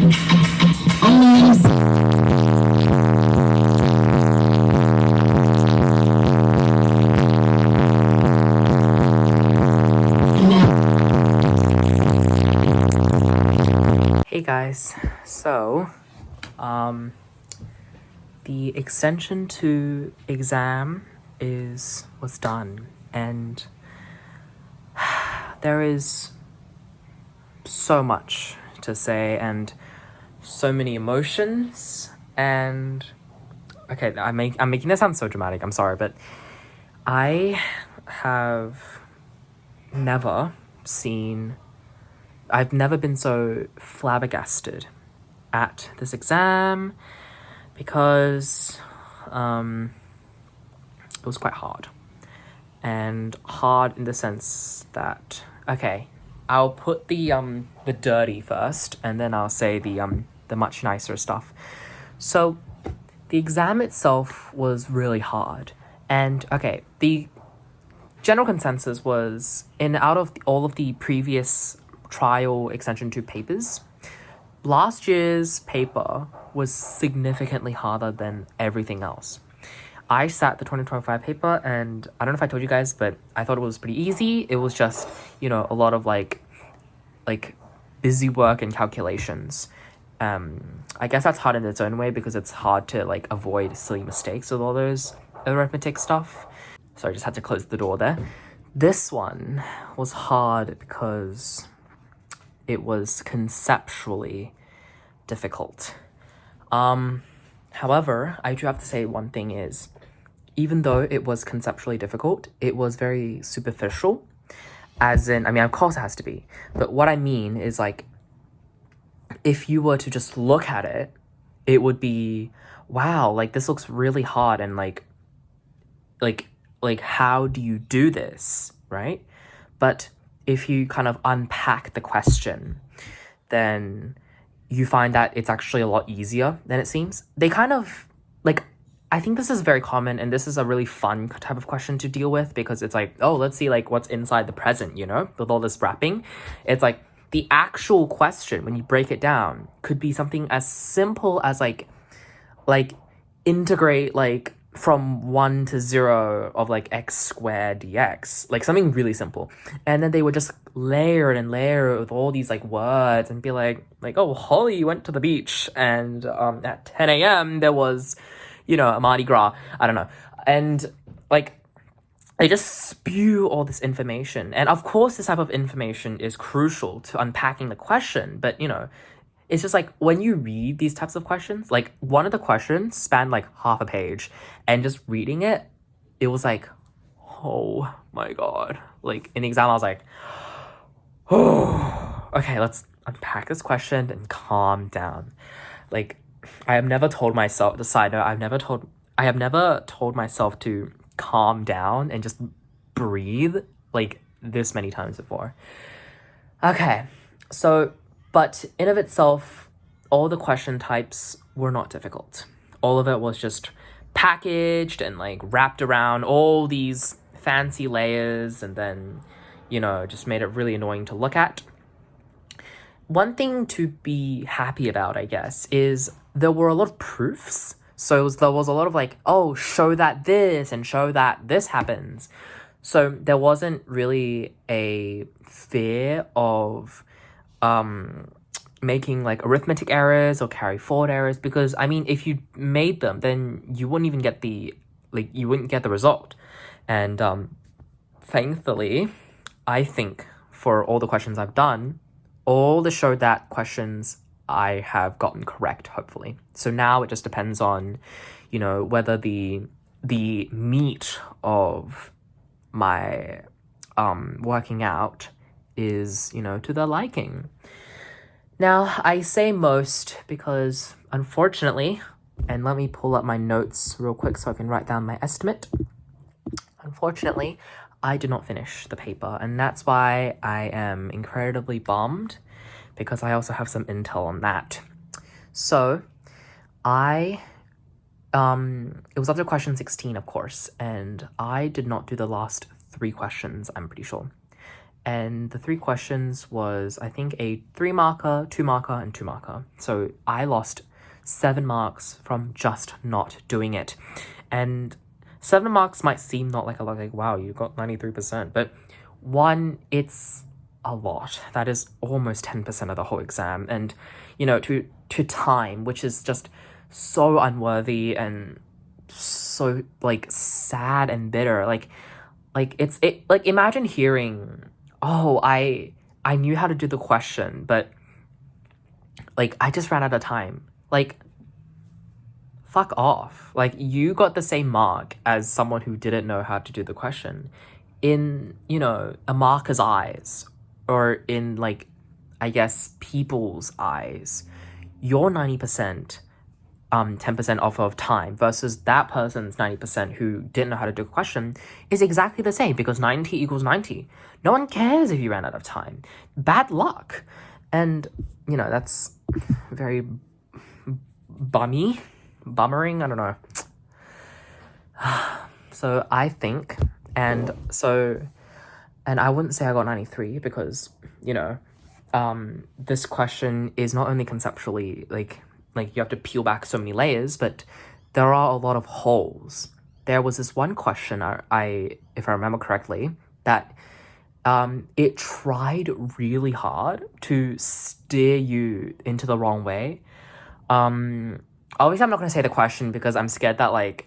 Hey guys, so the extension to exam was done, and there is so much to say and so many emotions, and okay, I'm making this sound so dramatic, I'm sorry, but I have never seen I've never been so flabbergasted at this exam because it was quite hard. And hard in the sense that, okay, I'll put the dirty first, and then I'll say the much nicer stuff. So the exam itself was really hard. And okay, the general consensus was out of all of the previous trial extension 2 papers, last year's paper was significantly harder than everything else. I sat the 2025 paper, and I don't know if I told you guys, but I thought it was pretty easy. It was just, a lot of like busy work and calculations. I guess that's hard in its own way because it's hard to like avoid silly mistakes with all those arithmetic stuff. So I just had to close the door there. This one was hard because it was conceptually difficult. However, I do have to say one thing is, even though it was conceptually difficult, it was very superficial. As in, of course it has to be. But what I mean is, like, if you were to just look at it, it would be, wow, like, this looks really hard, and, like, how do you do this, right? But if you kind of unpack the question, then you find that it's actually a lot easier than it seems. They kind of, like, I think this is very common, and this is a really fun type of question to deal with because it's like, oh, let's see, like, what's inside the present, with all this wrapping. It's like, the actual question, when you break it down, could be something as simple as, like integrate, like, from 1 to 0 of like x squared dx, like something really simple, and then they would just layer it and layer it with all these like words and be like oh, Holly went to the beach, and at 10 a.m. there was a Mardi Gras, I don't know, and like they just spew all this information, and of course this type of information is crucial to unpacking the question, but it's just like when you read these types of questions, like one of the questions spanned like half a page, and just reading it, it was like, oh my god. Like in the exam, I was like, oh, okay, let's unpack this question and calm down. Like I have never told myself, the side note, I have never told myself to calm down and just breathe like this many times before. Okay, so but in of itself, all the question types were not difficult. All of it was just packaged and like wrapped around all these fancy layers, and then, just made it really annoying to look at. One thing to be happy about, I guess, is there were a lot of proofs. So there was a lot of like, oh, show that this and show that this happens. So there wasn't really a fear of making like arithmetic errors or carry forward errors, because if you made them, then you wouldn't even get the result. And thankfully, I think for all the questions I've done, all the show that questions I have gotten correct, hopefully. So now it just depends on whether the meat of my working out is to their liking. Now, I say most because, unfortunately, and let me pull up my notes real quick so I can write down my estimate. Unfortunately, I did not finish the paper, and that's why I am incredibly bummed, because I also have some intel on that. So, it was up to question 16, of course, and I did not do the last 3 questions, I'm pretty sure. And the 3 questions was, I think, a 3 marker, 2 marker, and 2 marker. So I lost 7 marks from just not doing it. And 7 marks might seem not like a lot, like, wow, you got 93%. But one, it's a lot. That is almost 10% of the whole exam. And, you know, to time, which is just so unworthy and so, like, sad and bitter. Like imagine hearing, oh, I knew how to do the question, but, like, I just ran out of time. Like, fuck off. Like, you got the same mark as someone who didn't know how to do the question. In, you know, a marker's eyes, or in, like, I guess, people's eyes, you're 90%, 10% off of time versus that person's 90% who didn't know how to do a question is exactly the same, because 90 equals 90. No one cares if you ran out of time. Bad luck. And, you know, that's very bummering, I don't know. So I think, and I wouldn't say I got 93 because, you know, this question is not only conceptually, like you have to peel back so many layers, but there are a lot of holes. There was this one question, I if I remember correctly, that it tried really hard to steer you into the wrong way. Obviously I'm not going to say the question because I'm scared that, like,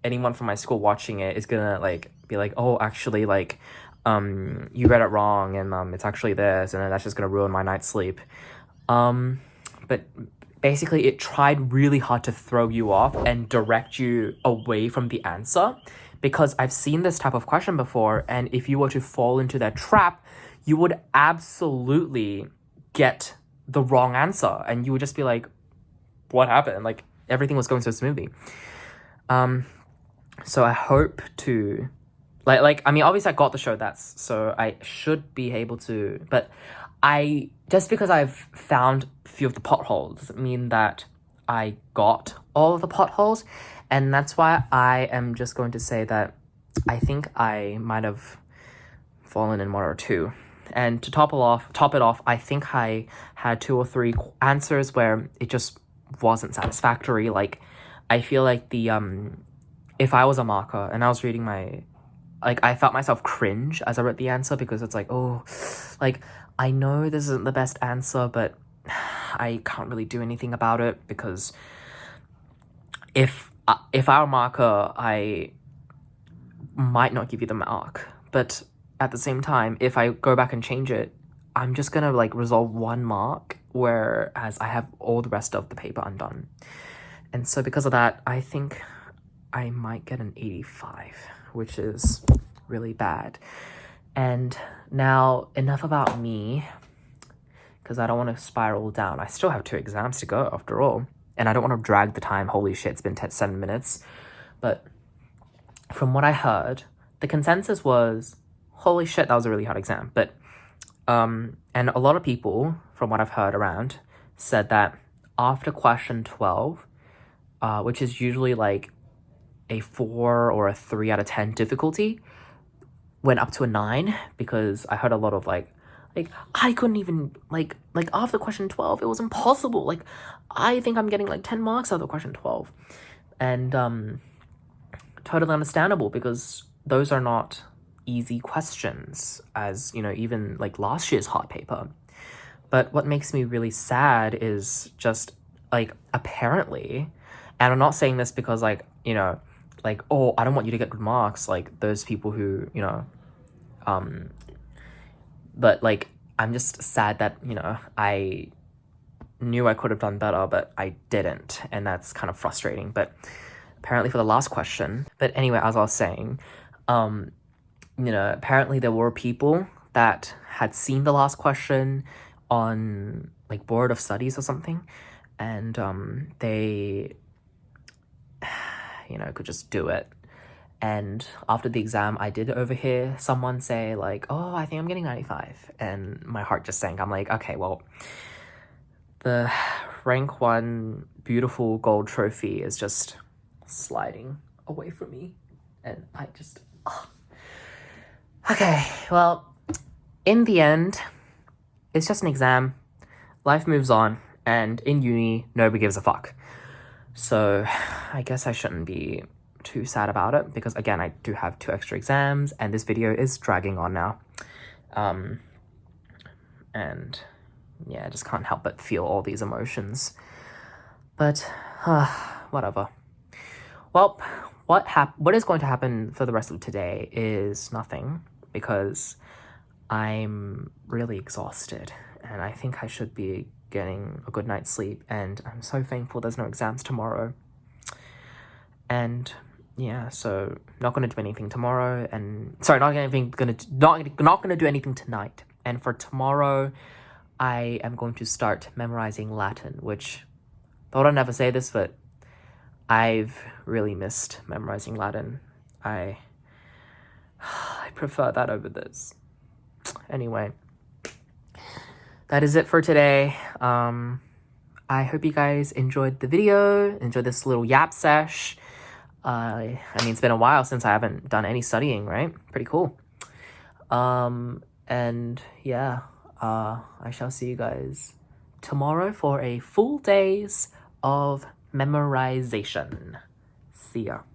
anyone from my school watching it is gonna, like, be like, oh, actually, like, you read it wrong, and it's actually this, and then that's just gonna ruin my night's sleep. But basically it tried really hard to throw you off and direct you away from the answer, because I've seen this type of question before, and if you were to fall into that trap, you would absolutely get the wrong answer, and you would just be like, what happened? Like, everything was going so smoothly. So I hope to, like, I mean, obviously I got the show, so I should be able to, but just because I've found a few of the potholes doesn't mean that I got all of the potholes, and that's why I am just going to say that I think I might have fallen in 1 or 2. And to top it off, I think I had 2 or 3 answers where it just wasn't satisfactory. Like, I feel like if I was a marker and I was reading I felt myself cringe as I wrote the answer, because it's like, oh, like, I know this isn't the best answer, but I can't really do anything about it, because if I were a marker, I might not give you the mark. But at the same time, if I go back and change it, I'm just gonna, like, resolve 1 mark, whereas I have all the rest of the paper undone. And so because of that, I think I might get an 85, which is really bad. And now, enough about me, because I don't want to spiral down. I still have 2 exams to go, after all, and I don't want to drag the time. Holy shit, it's been 7 minutes. But from what I heard, the consensus was, holy shit, that was a really hard exam. But and a lot of people, from what I've heard around, said that after question 12, which is usually like a 4 or a 3 out of 10 difficulty, went up to a 9, because I heard a lot of like I couldn't even, like after question 12, it was impossible. Like, I think I'm getting like 10 marks out of question 12. And totally understandable, because those are not easy questions, as, you know, even like last year's hard paper. But what makes me really sad is just, like, apparently, and I'm not saying this because, like, you know, like, oh, I don't want you to get good marks, like those people who, you know, but, like, I'm just sad that, you know, I knew I could have done better, but I didn't, and that's kind of frustrating. But apparently for the last question, but anyway, as I was saying, you know, apparently there were people that had seen the last question on, like, Board of Studies or something, and they, you know, could just do it. And after the exam, I did overhear someone say, like, oh, I think I'm getting 95. And my heart just sank. I'm like, okay, well, the rank 1 beautiful gold trophy is just sliding away from me. And I just, oh. Okay, well, in the end, it's just an exam. Life moves on, and in uni, nobody gives a fuck. So I guess I shouldn't be too sad about it because, again, I do have 2 extra exams, and this video is dragging on now. And yeah, I just can't help but feel all these emotions. But whatever. Well, what is going to happen for the rest of today is nothing, because I'm really exhausted and I think I should be getting a good night's sleep, and I'm so thankful there's no exams tomorrow. And yeah, so not gonna do anything tomorrow, and sorry, not gonna do anything tonight. And for tomorrow, I am going to start memorizing Latin, which, thought I'd never say this, but I've really missed memorizing Latin. I prefer that over this. Anyway, that is it for today. I hope you guys enjoyed the video, enjoyed this little yap sesh. I mean, it's been a while since I haven't done any studying, right? Pretty cool. And yeah, I shall see you guys tomorrow for a full days of memorization. See ya.